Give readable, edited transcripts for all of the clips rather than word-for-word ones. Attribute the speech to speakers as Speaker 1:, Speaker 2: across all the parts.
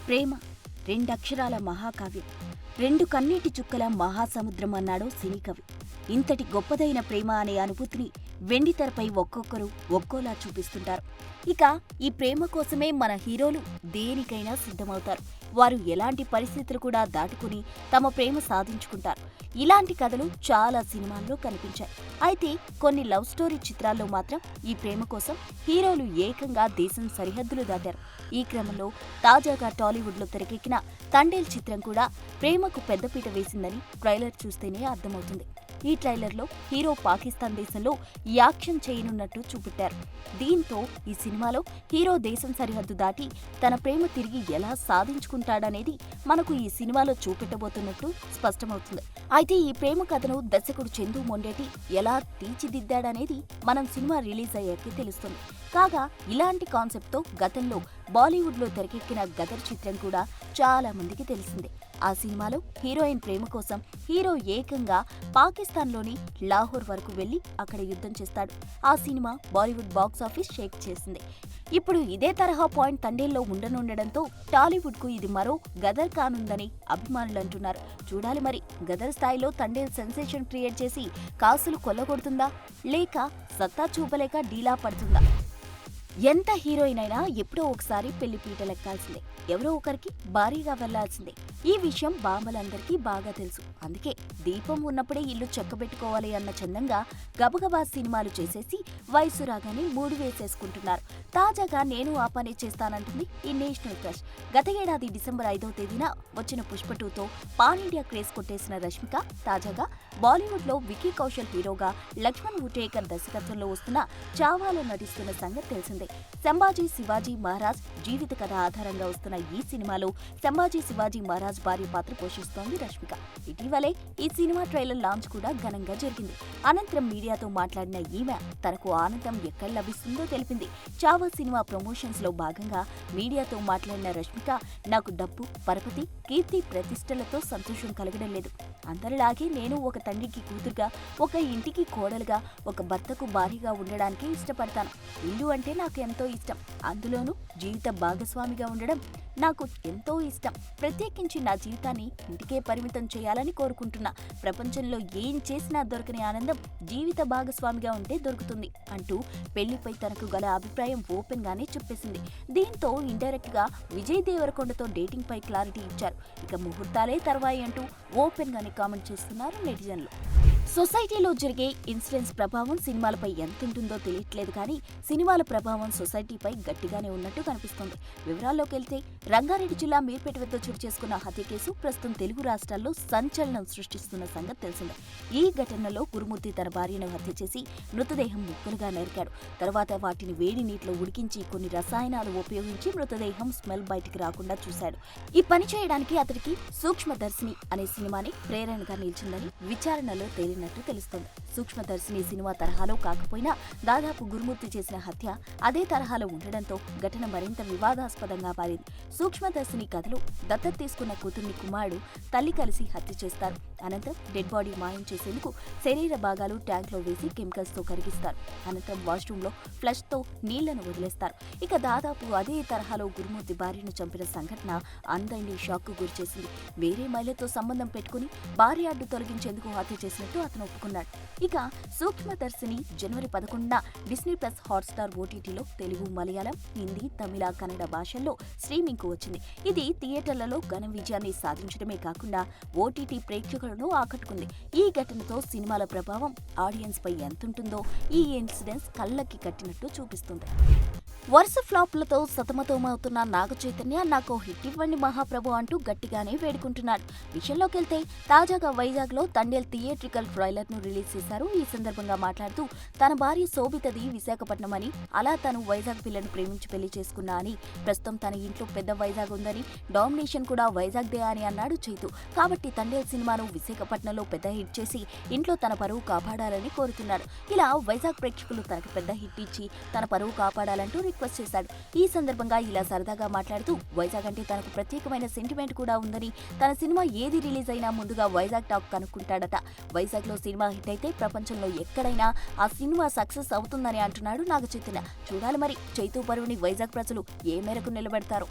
Speaker 1: ప్రేమ రెండక్షరాల మహాకావ్యం, రెండు కన్నీటి చుక్కల మహాసముద్రం అన్నాడు సినీ కవి. ఇంతటి గొప్పదైన ప్రేమ అనే అనుభూతిని వెండితెరపై ఒక్కొక్కరు ఒక్కోలా చూపిస్తుంటారు. ఇక ఈ ప్రేమ కోసమే మన హీరోలు దేనికైనా సిద్ధమవుతారు. వారు ఎలాంటి పరిస్థితులు కూడా దాటుకుని తమ ప్రేమ సాధించుకుంటారు. ఇలాంటి కథలు చాలా సినిమాల్లో కనిపించాయి. అయితే కొన్ని లవ్ స్టోరీ చిత్రాల్లో మాత్రం ఈ ప్రేమ కోసం హీరోలు ఏకంగా దేశం సరిహద్దులు దాటారు. ఈ క్రమంలో తాజాగా టాలీవుడ్లో తెరకెక్కిన తండేల్ చిత్రం కూడా ప్రేమకు పెద్దపీట వేసిందని ట్రైలర్ చూస్తేనే అర్థమవుతుంది. ఈ ట్రైలర్లో హీరో పాకిస్తాన్ దేశంలో యాక్షన్ చేయనున్నట్టు చూపెట్టారు. దీంతో ఈ సినిమాలో హీరో దేశం సరిహద్దు దాటి తన ప్రేమ తిరిగి ఎలా సాధించుకుంటాడనేది మనకు ఈ సినిమాలో చూపెట్టబోతున్నట్టు స్పష్టమవుతుంది. అయితే ఈ ప్రేమ కథను దర్శకుడు చందు మొండేటి ఎలా తీర్చిదిద్దాడనేది మనం సినిమా రిలీజ్ అయ్యాకే తెలుస్తుంది. కాగా ఇలాంటి కాన్సెప్ట్తో గతంలో బాలీవుడ్లో తెరకెక్కిన గదర్ చిత్రం కూడా చాలా మందికి తెలిసిందే. ఆ సినిమాలో హీరోయిన్ ప్రేమ కోసం హీరో ఏకంగా పాకిస్తాన్లోని లాహోర్ వరకు వెళ్లి అక్కడ యుద్ధం చేస్తాడు. ఆ సినిమా బాలీవుడ్ బాక్సాఫీస్ షేక్ చేసింది. ఇప్పుడు ఇదే తరహా పాయింట్ తండేల్లో ఉండనుండడంతో టాలీవుడ్కు ఇది మరో గదర్ కానుందని అభిమానులు అంటున్నారు. చూడాలి మరి, గదర్ స్థాయిలో తండేల్ సెన్సేషన్ క్రియేట్ చేసి కాసులు కొల్లగొడుతుందా, లేక సత్తా చూపలేక డీలా పడుతుందా? ఎంత హీరోయిన్ అయినా ఎప్పుడో ఒకసారి పెళ్లి పీటలెక్కాల్సిందే, ఎవరో ఒకరికి భారీగా వెళ్లాల్సిందే. ఈ విషయం బామ్మలందరికీ బాగా తెలుసు. అందుకే దీపం ఉన్నప్పుడే ఇల్లు చెక్కబెట్టుకోవాలి అన్న చందంగా గబగబా సినిమాలు చేసేసి వయసు రాగానే మూడు వేసేసుకుంటున్నారు. తాజాగా నేను ఆ పని చేస్తానంటుంది ఈ నేషనల్ క్రష్. గత ఏడాది డిసెంబర్ 5వ తేదీన వచ్చిన పుష్ప 2తో పాన్ ఇండియా క్రేజ్ కొట్టేసిన రష్మిక తాజాగా బాలీవుడ్ లో వికీ కౌశల్ హీరోగా, లక్ష్మణ్ ఉటేకర్ దర్శకత్వంలో వస్తున్న చావాలో నటిస్తున్న సంగతి తెలిసిందే. సంభాజీ శివాజీ మహారాజ్ జీవిత కథ ఆధారంగా వస్తున్న ఈ సినిమాలో సంభాజీ శివాజీ మహారాజ్ భార్య పాత్ర పోషిస్తోంది రష్మిక. ఇటీవలే ఈ సినిమా ట్రైలర్ లాంచ్ కూడా ఘనంగా జరిగింది. అనంతరం మీడియాతో మాట్లాడిన ఈమె తనకు ఆనందం ఎక్కడ లభిస్తుందో తెలిపింది. చావా సినిమా ప్రమోషన్స్ లో భాగంగా మీడియాతో మాట్లాడిన రష్మిక, నాకు డబ్బు, పరపతి, కీర్తి ప్రతిష్టలతో సంతోషం కలగడం లేదు. అందరిలాగే నేను ఒక తండ్రికి కూతురుగా, ఒక ఇంటికి కోడలుగా, ఒక భర్తకు భార్యగా ఉండడానికి ఇష్టపడతాను. ఇల్లు అంటే నాకు ఎంతో ఇష్టం. అందులోనూ జీవిత భాగస్వామిగా ఉండడం నాకు ఎంతో ఇష్టం. ప్రత్యేకించి నా జీవితాన్ని ఇంటికే పరిమితం చేయాలని కోరుకుంటున్నా. ప్రపంచంలో ఏం చేసినా దొరకని ఆనందం జీవిత భాగస్వామిగా ఉంటే దొరుకుతుంది అంటూ పెళ్లిపై తనకు గల అభిప్రాయం ఓపెన్ గానే చెప్పేసింది. దీంతో ఇండైరెక్ట్ గా విజయ్ దేవరకొండతో డేటింగ్ పై క్లారిటీ ఇచ్చారు. ఇక ముహూర్తాలే తర్వాయి అంటూ ఓపెన్ గానే కామెంట్ చేస్తున్నారు నెటిజన్లు. సొసైటీలో జరిగే ఇన్సిడెంట్స్ ప్రభావం సినిమాలపై ఎంతుంటుందో తెలియట్లేదు కానీ సినిమాల ప్రభావం సొసైటీపై గట్టిగానే ఉన్నట్టు కనిపిస్తోంది. వివరాల్లోకి వెళ్తే రంగారెడ్డి జిల్లా మీర్పేట వద్ద చోటు చేసుకున్న హత్య కేసు ప్రస్తుతం తెలుగు రాష్ట్రాల్లో సంచలనం సృష్టిస్తున్న సంగతి తెలిసిందే. ఈ ఘటనలో గురుమూర్తి తన భార్యను హత్య చేసి మృతదేహం ముక్కలుగా నరికాడు. తర్వాత వాటిని వేడి నీటిలో ఉడికించి కొన్ని రసాయనాలు ఉపయోగించి మృతదేహం స్మెల్ బయటికి రాకుండా చూశాడు. ఈ పని చేయడానికి అతడికి సూక్ష్మదర్శిని అనే సినిమాని ప్రేరణగా నిలిచిందని విచారణలో తేలినట్టు తెలుస్తోంది. సూక్ష్మదర్శిని సినిమా తరహాలో కాకపోయినా దాదాపు గురుమూర్తి చేసిన హత్య అదే తరహాలో ఉండడంతో ఘటన మరింత వివాదాస్పదంగా మారింది. సూక్ష్మదర్శిని కథలో దత్తత తీసుకున్న కూతుర్ని కుమారుడు, తల్లి కలిసి హత్య చేస్తారు. అనంతరం డెడ్ బాడీ మాయం చేసేందుకు శరీర భాగాలు ట్యాంక్లో వేసి కెమికల్స్ తో కరిగిస్తారు. అనంతరం వాష్రూమ్ లో ఫ్లష్ తో నీళ్లను వదిలేస్తారు. ఇక దాదాపు అదే తరహాలో గురుమూర్తి భార్యను చంపిన సంఘటన అందరినీ షాక్ కు గురిచేసింది. వేరే మహిళతో సంబంధం పెట్టుకుని భార్య అడ్డు తొలగించేందుకు హత్య చేసినట్టు అతను ఒప్పుకున్నాడు. ఇక సూక్ష్మదర్శిని జనవరి 11న డిస్నీ ప్లస్ హాట్స్టార్ ఓటీటీలో తెలుగు, మలయాళం, హిందీ, తమిళ, కన్నడ భాషల్లో స్ట్రీమింగ్ కు వచ్చింది. ఇది థియేటర్లలో ఘన విజయాన్ని సాధించడమే కాకుండా ఓటీటీ ప్రేక్షకులను ఆకట్టుకుంది. ఈ ఘటనతో సినిమాల ప్రభావం ఆడియన్స్ పై ఎంతుంటుందో ఈ ఇన్సిడెంట్స్ కళ్ళకి కట్టినట్టు చూపిస్తుంది. వరుస ఫ్లాప్లతో సతమతమవుతున్న నాగ చైతన్య నాకు హిట్ ఇవ్వండి మహాప్రభు అంటూ గట్టిగానే వేడుకుంటున్నాడు. విషయంలోకి వెళ్తే తాజాగా వైజాగ్ లో తండేల్ థియేట్రికల్ ట్రైలర్ ను రిలీజ్ చేశారు. ఈ సందర్భంగా మాట్లాడుతూ తన భార్య శోభితది విశాఖపట్నం అని, అలా తను వైజాగ్ పిల్లను ప్రేమించి పెళ్లి చేసుకున్నా అని, ప్రస్తుతం తన ఇంట్లో పెద్ద వైజాగ్ ఉందని, డామినేషన్ కూడా వైజాగ్ దే అని అన్నాడు చైతు. కాబట్టి తండేల్ సినిమాను విశాఖపట్నంలో పెద్ద హిట్ చేసి ఇంట్లో తన పరువు కాపాడాలని కోరుతున్నాడు. ఇలా వైజాగ్ ప్రేక్షకులు తనకు పెద్ద హిట్ ఇచ్చి తన పరువు కాపాడాలంటూ రిక్వెస్ట్ చేశాడు. ఈ సందర్భంగా ఇలా సరదాగా మాట్లాడుతూ వైజాగ్ అంటే తనకు ప్రత్యేకమైన సెంటిమెంట్ కూడా ఉందని, తన సినిమా ఏది రిలీజ్ అయినా ముందుగా వైజాగ్ టాక్ కనుక్కుంటాడట. వైజాగ్ లో సినిమా హిట్ అయితే ప్రపంచంలో ఎక్కడైనా ఆ సినిమా సక్సెస్ అవుతుందని అంటున్నాడు నాగ చైతన్య. చూడాలి మరి చైతూ పరువుని వైజాగ్ ప్రజలు ఏ మేరకు నిలబెడతారో.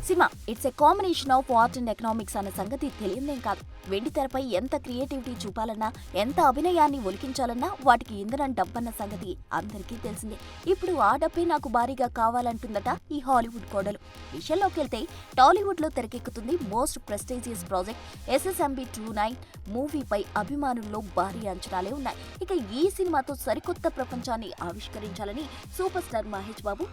Speaker 1: Cinema it's a combination of art and economics అన్న సంగతి తెలియదేం కాదు. వెండి తెరపై ఎంత క్రియేటివిటీ చూపాలన్నా, ఎంత అభినయాన్ని ఒలికించాలన్నా వాటికి ఇంధనం డబ్బన్న సంగతి అందరికీ తెలిసిందే. ఇప్పుడు ఆ డబ్బే నాకు భారీగా కావాలంటుందట ఈ హాలీవుడ్ కోడలు. విషయంలోకి వెళ్తే టాలీవుడ్ లో తెరకెక్కుతుంది మోస్ట్ ప్రెస్టీజియస్ ప్రాజెక్ట్ SSMB 29 మూవీపై అభిమానుల్లో భారీ అంచనాలే ఉన్నాయి. ఇక ఈ సినిమాతో సరికొత్త ప్రపంచాన్ని ఆవిష్కరించాలని super star Mahesh Babu,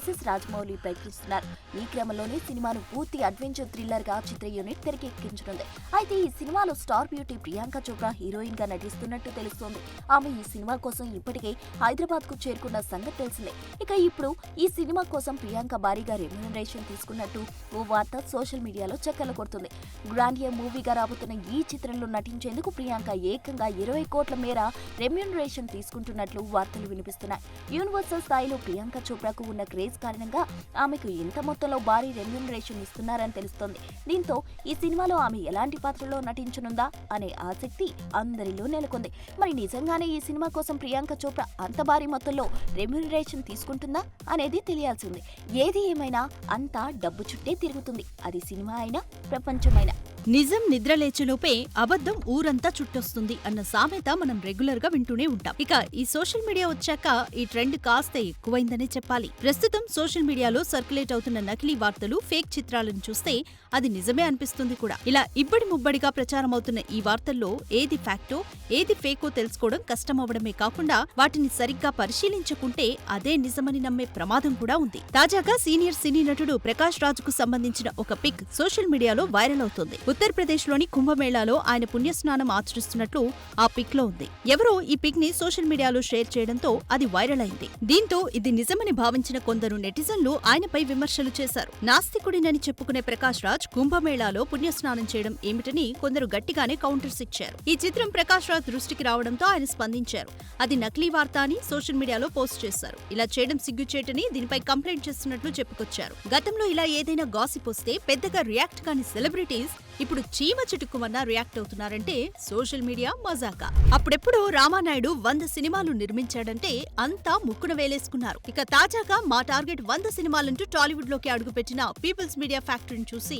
Speaker 1: SS Rajamouli ప్రయత్నిస్తున్నారు. ఈ క్రమంలోనే సినిమాను పూర్తి అడ్వెంచర్ థ్రిల్లర్ గా చిత్ర యూనిట్ తెరకెక్కించనుంది. అయితే ఈ సినిమాలో star beauty Priyanka Chopra heroine గా నటిస్తున్నట్టు తెలుస్తోంది. ఆమె ఈ సినిమా కోసం ఇప్పటికే హైదరాబాద్ కు చేరుకున్న సంగతి తెలిసిందే. ఇక ఇప్పుడు ఈ సినిమా కోసం ప్రియాంక భారీగా రెమ్యూనరేషన్ తీసుకున్నట్టు ఓ వార్త సోషల్ మీడియాలో చక్కర్లు కొడుతుంది. గ్రాండియర్ మూవీగా రాబోతున్న ఈ చిత్రంలో నటించేందుకు ప్రియాంక ఏకంగా 20 కోట్ల మేర రెమ్యూనరేషన్ తీసుకుంటున్నట్లు వార్తలు వినిపిస్తున్నాయి. యూనివర్సల్ స్థాయిలో ప్రియాంక చోప్రాకు ఉన్న క్రేజ్ కారణంగా ఆమెకు ఇంత మొత్తంలో భారీ రెమ్యూనరేషన్ ఇస్తున్నారని తెలుస్తోంది. దీంతో ఈ సినిమాలో ఆమె ఎలాంటి పాత్రలో నటించనుందా అనే ఆసక్తి అందరిలో నెలకొంది. మరి నిజంగానే ఈ సినిమా కోసం ప్రియాంక చోప్రా అంత భారీ మొత్తంలో రెమ్యూనరేషన్ తీసుకుంటుందా అనేది తెలియాల్సింది. ఏది ఏమైనా అంతా డబ్బు చుట్టే తిరుగుతుంది. అది సినిమా అయినా, ప్రపంచమైనా.
Speaker 2: నిజం నిద్రలేచేలోపే అబద్ధం ఊరంతా చుట్టొస్తుంది అన్న సామెత మనం రెగ్యులర్ గా వింటూనే ఉంటాం. ఇక ఈ సోషల్ మీడియా వచ్చాక ఈ ట్రెండ్ కాస్త ఎక్కువైందనే చెప్పాలి. ప్రస్తుతం సోషల్ మీడియాలో సర్క్యులేట్ అవుతున్న నకిలీ వార్తలు, ఫేక్ చిత్రాలను చూస్తే అది నిజమే అనిపిస్తుంది కూడా. ఇలా ఇబ్బడి ముబ్బడిగా ప్రచారం అవుతున్న ఈ వార్తల్లో ఏది ఫ్యాక్టో, ఏది ఫేకో తెలుసుకోవడం కష్టమవడమే కాకుండా వాటిని సరిగ్గా పరిశీలించకుంటే అదే నిజమని నమ్మే ప్రమాదం కూడా ఉంది. తాజాగా సీనియర్ సినీ నటుడు ప్రకాష్ రాజ్కు సంబంధించిన ఒక పిక్ సోషల్ మీడియాలో వైరల్ అవుతోంది. ఉత్తరప్రదేశ్లోని కుంభమేళాలో ఆయన పుణ్యస్నానం ఆచరిస్తున్నట్లు ఆ పిక్ లో ఉంది. ఎవరో ఈ పిక్ ని సోషల్ మీడియాలో షేర్ చేయడంతో అది వైరల్ అయింది. దీంతో ఇది నిజమని భావించిన కొందరు నెటిజన్లు ఆయనపై విమర్శలు చేశారు. నాస్తికుడినని చెప్పుకునే ప్రకాష్ రాజ్ కుంభమేళాలో పుణ్యస్నానం చేయడం ఏమిటని కొందరు గట్టిగానే కౌంటర్స్ ఇచ్చారు. ఈ చిత్రం ప్రకాష్ రాజ్ దృష్టికి రావడంతో ఆయన స్పందించారు. అది నకిలీ వార్త అని సోషల్ మీడియాలో పోస్ట్ చేశారు. ఇలా చేయడం సిగ్గుచేటని దీనిపై కంప్లైంట్ చేస్తున్నట్లు చెప్పుకొచ్చారు. గతంలో ఇలా ఏదైనా గాసిప్ వస్తే పెద్దగా రియాక్ట్ కాని సెలబ్రిటీస్ ఇప్పుడు చీమ చిటుక్కుమన్నా రియాక్ట్ అవుతున్నారంటే సోషల్ మీడియా మజాకా. అప్పుడెప్పుడో రామానాయుడు 100 సినిమాలు నిర్మించాడంటే అంతా ముక్కున వేలేసుకున్నారు. ఇక తాజాగా మా టార్గెట్ 100 సినిమాలంటూ టాలీవుడ్ లోకి అడుగుపెట్టిన పీపుల్స్ మీడియా ఫ్యాక్టరీని చూసి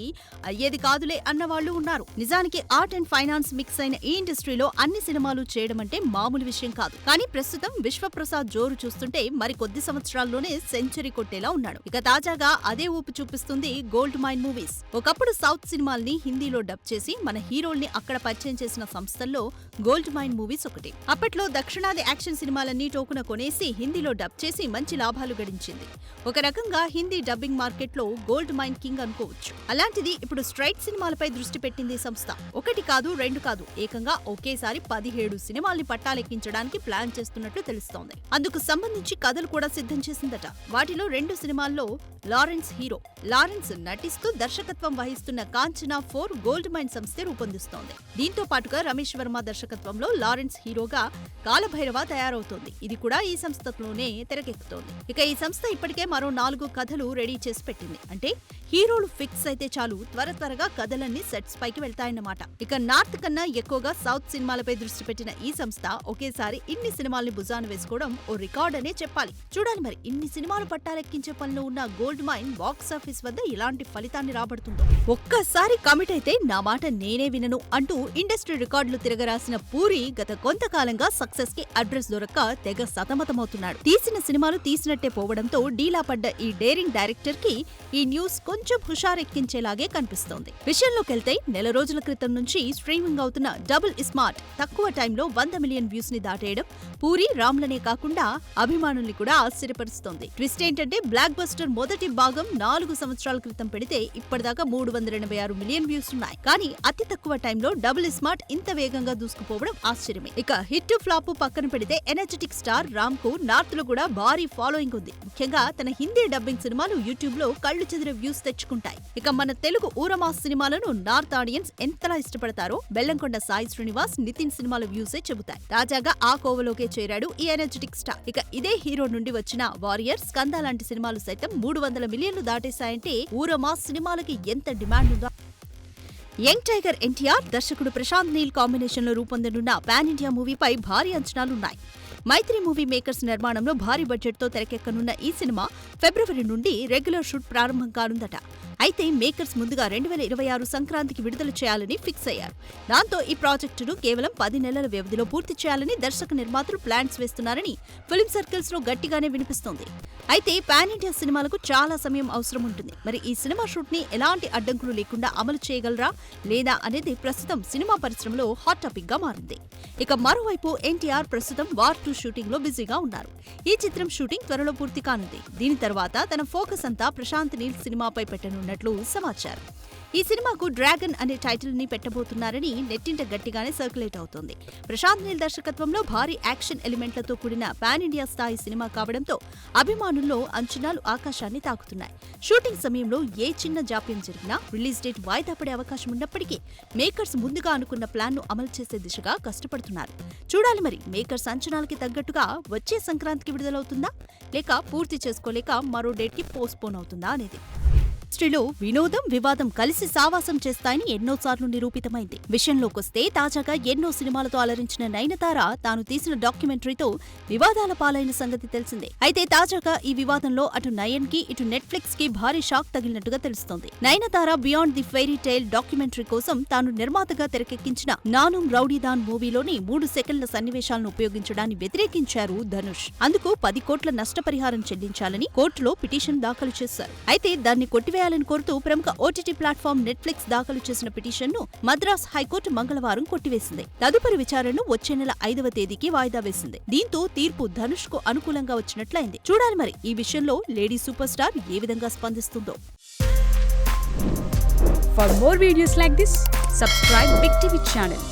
Speaker 2: అయ్యేది కాదులే అన్నవాళ్లు ఉన్నారు. నిజానికి ఆర్ట్ అండ్ ఫైనాన్స్ మిక్స్ అయిన ఈ ఇండస్ట్రీలో అన్ని సినిమాలు చేయడం అంటే మామూలు విషయం కాదు. కానీ ప్రస్తుతం విశ్వప్రసాద్ జోరు చూస్తుంటే మరి కొద్ది సంవత్సరాల్లోనే సెంచరీ కొట్టేలా ఉన్నాడు. ఇక తాజాగా అదే ఊపు చూపిస్తుంది గోల్డ్ మైన్ మూవీస్. ఒకప్పుడు సౌత్ సినిమాల్ని హిందీలో డబ్ చేసి మన హీరోల్ని అక్కడ పరిచయం చేసిన సంస్థల్లో గోల్డ్ మైన్ మూవీస్ ఒకటి. అప్పట్లో దక్షిణాది యాక్షన్ సినిమాలన్నీ టోకున కొనేసి హిందీలో డబ్ చేసి మంచి లాభాలు గడించింది. ఒక రకంగా హిందీ డబ్బింగ్ మార్కెట్ లో గోల్డ్ మైన్ కింగ్ అనుకోవచ్చు. అలాంటిది ఇప్పుడు స్ట్రైట్ సినిమాలపై దృష్టి పెట్టింది సంస్థ. ఒకటి కాదు, రెండు కాదు, ఏకంగా ఒకేసారి 17 సినిమాల్ని పట్టాలెక్కించడానికి ప్లాన్ చేస్తున్నట్లు తెలుస్తోంది. అందుకు సంబంధించి కథలు కూడా సిద్ధం చేసిందట. వాటిలో 2 సినిమాల్లో లారెన్స్ హీరో. లారెన్స్ నటిస్తూ దర్శకత్వం వహిస్తున్న కాంచనా 4 గోల్డ్ మైన్ సంస్థ రూపొందిస్తోంది. దీంతో పాటుగా రమేష్ వర్మ దర్శకత్వంలో లారెన్స్ హీరోగా కాలభైరవ తయారవుతోంది. ఇది కూడా ఈ సంస్థలోనే తెరకెక్కుతోంది. ఇక ఈ సంస్థ ఇప్పటికే మరో 4 కథలు రెడీ చేసి పెట్టింది. అంటే హీరోలు ఫిక్స్ అయితే చాలు త్వరగా కథలన్నీ సెట్స్ పైకి వెళ్తాయన్నమాట. ఇక నార్త్ కన్నా ఎక్కువగా సౌత్ సినిమాలపై దృష్టి పెట్టిన ఈ సంస్థ ఒకేసారి ఇన్ని సినిమాల్ని భుజాన వేసుకోవడం ఓ రికార్డ్ అనే చెప్పాలి. చూడాలి మరి ఇన్ని సినిమాలు పట్టాలెక్కించే పనిలో ఉన్న గోల్డ్ మైన్ బాక్సాఫీస్ వద్ద ఎలాంటి ఫలితాన్ని రాబడుతుందో. ఒక్కసారి కమిట్ అయితే నా మాట నేనే వినను అంటూ ఇండస్ట్రీ రికార్డులు తిరగరాసిన పూరి గత కొంతకాలంగా సక్సెస్ కి అడ్రస్ దొరక్క తెగ సతమతమవుతున్నాడు. తీసిన సినిమాలు తీసినట్టే పోవడంతో డీలా పడ్డ ఈ డేరింగ్ డైరెక్టర్ కి ఈ న్యూస్ కొంచెం హుషారెక్కించేలాగే కనిపిస్తోంది. విషయంలోకెళ్తే నెల రోజుల క్రితం నుంచి స్ట్రీమింగ్ అవుతున్న డబుల్ స్మార్ట్ తక్కువ టైంలో 100 మిలియన్ వ్యూస్ ని దాటేయడం పూరి రామ్లనే కాకుండా అభిమానుల్ని కూడా ఆశ్చర్యపరుస్తోంది. ట్విస్ట్ ఏంటంటే బ్లాక్ బస్టర్ మొదటి భాగం 4 సంవత్సరాల క్రితం పెడితే ఇప్పటిదాకా 386 మిలియన్ వ్యూస్ ఉన్నాయి. కానీ అతి తక్కువ టైంలో డబుల్ స్మార్ట్ ఇంత వేగంగా దూసుకుపోవడం ఆశ్చర్యమే. ఇక హిట్ ఫ్లాప్ పక్కన పెడితే ఎనర్జెటిక్ స్టార్ రామ్ కు నార్త్ లో కూడా భారీ ఫాలోయింగ్ ఉంది. ముఖ్యంగా తన హిందీ డబ్బింగ్ సినిమాలు యూట్యూబ్ లో కళ్ళు చెదిరే వ్యూస్ తెచ్చుకుంటాయి. ఇక మన తెలుగు ఊరమాస్ సినిమాలను నార్త్ ఆడియన్స్ ఎంతలా ఇష్టపడతారో బెల్లంకొండ సాయి శ్రీనివాస్, నితిన్ సినిమాల వ్యూసే చెబుతాయి. తాజాగా ఆ కోవలోకే చేరాడు ఈ ఎనర్జెటిక్ స్టార్. ఇక ఇదే హీరో నుండి వచ్చిన వారియర్, స్కంద లాంటి సినిమాలు సైతం 300 మిలియన్లు దాటేశాయంటే ఊరమాస్ సినిమాలకి ఎంత డిమాండ్ ఉందో. యంగ్ టైగర్ ఎన్టీఆర్, దర్శకుడు ప్రశాంత్ నీల్ కాంబినేషన్ లో రూపొందనున్న పాన్ ఇండియా మూవీపై భారీ అంచనాలున్నాయి. మైత్రి మూవీ మేకర్స్ నిర్మాణంలో భారీ బడ్జెట్తో తెరకెక్కనున్న ఈ సినిమా ఫిబ్రవరి నుండి రెగ్యులర్ షూట్ ప్రారంభం కానుందట. అయితే మేకర్స్ ముందుగా 2026 సంక్రాంతికి విడుదల చేయాలని ఫిక్స్ అయ్యారు. దాంతో ఈ ప్రాజెక్టును కేవలం 10 నెలల వ్యవధిలో పూర్తి చేయాలని దర్శక నిర్మాతలు ప్లాన్స్ వేస్తున్నారని ఫిల్మ్ సర్కిల్స్ లో గట్టిగానే వినిపిస్తోంది. అయితే పాన్ ఇండియా సినిమాలకు చాలా సమయం అవసరం ఉంటుంది. మరి ఈ సినిమా షూట్ ని ఎలాంటి అడ్డంకులు లేకుండా అమలు చేయగలరా లేదా అనేది ప్రస్తుతం సినిమా పరిశ్రమలో హాట్ టాపిక్ గా మారింది. ఇక మరోవైపు ఎన్టీఆర్ ప్రస్తుతం వార్ 2 షూటింగ్ లో బిజీగా ఉన్నారు. ఈ చిత్రం షూటింగ్ త్వరలో పూర్తి కానుంది. దీని తర్వాత తన ఫోకస్ అంతా ప్రశాంత్ నీల్ సినిమాపై పెట్టనున్నట్లు సమాచారం. ఈ సినిమాకు డ్రాగన్ అనే టైటిల్ ని పెట్టబోతున్నారని నెట్టింట గట్టిగానే సర్క్యులేట్ అవుతోంది. ప్రశాంత్ నీల్ దర్శకత్వంలో భారీ యాక్షన్ ఎలిమెంట్లతో కూడిన పాన్ ఇండియా స్థాయి సినిమా కావడంతో అభిమానుల్లో అంచనాలు ఆకాశాన్ని తాకుతున్నాయి. షూటింగ్ సమయంలో ఏ చిన్న జాప్యం జరిగినా రిలీజ్ డేట్ వాయిదా పడే అవకాశం ఉన్నప్పటికీ మేకర్స్ ముందుగా అనుకున్న ప్లాన్ ను అమలు చేసే దిశగా కష్టపడుతున్నారు. చూడాలి మరి మేకర్స్ అంచనాలకి తగ్గట్టుగా వచ్చే సంక్రాంతికి విడుదలవుతుందా లేక పూర్తి చేసుకోలేక మరో డేట్ కి పోస్ట్పోన్ అవుతుందా అనేది. ఇండస్ట్రీలో వినోదం, వివాదం కలిసి సావాసం చేస్తాయని ఎన్నోసార్లు నిరూపితమైంది. విషయంలోకొస్తే తాజాగా ఎన్నో సినిమాలతో అలరించిన నయనతార తాను తీసిన డాక్యుమెంటరీతో వివాదాల పాలైన సంగతి తెలిసిందే. అయితే తాజాగా ఈ వివాదంలో అటు నయన్ కి ఇటు నెట్ఫ్లిక్స్ కి భారీ షాక్ తగిలినట్టుగా తెలుస్తోంది. Nayanthara beyond the fairy tile documentary కోసం తాను నిర్మాతగా తెరకెక్కించిన నానుం రౌడీదాన్ మూవీలోని 3 సెకండ్ల సన్నివేశాలను ఉపయోగించడాన్ని వ్యతిరేకించారు ధనుష్. అందుకు 10 కోట్ల నష్టపరిహారం చెల్లించాలని కోర్టులో పిటిషన్ దాఖలు చేశారు. అయితే దాన్ని కొట్టివేయాలని కోరుతూ ప్రముఖ ఓటీటీ ప్లాట్ఫామ్ నెట్ఫ్లిక్స్ దాఖలు చేసిన పిటిషన్ను మద్రాస్ హైకోర్టు మంగళవారం కొట్టివేసింది. తదుపరి విచారణను వచ్చే నెల 5వ తేదీకి వాయిదా వేసింది. దీంతో తీర్పు ధనుష్ కు అనుకూలంగా వచ్చినట్లయింది. చూడాలి మరి ఈ విషయంలో లేడీ సూపర్ స్టార్ ఏ విధంగా స్పందిస్తుందో.
Speaker 3: For more videos like this, subscribe Big TV channel.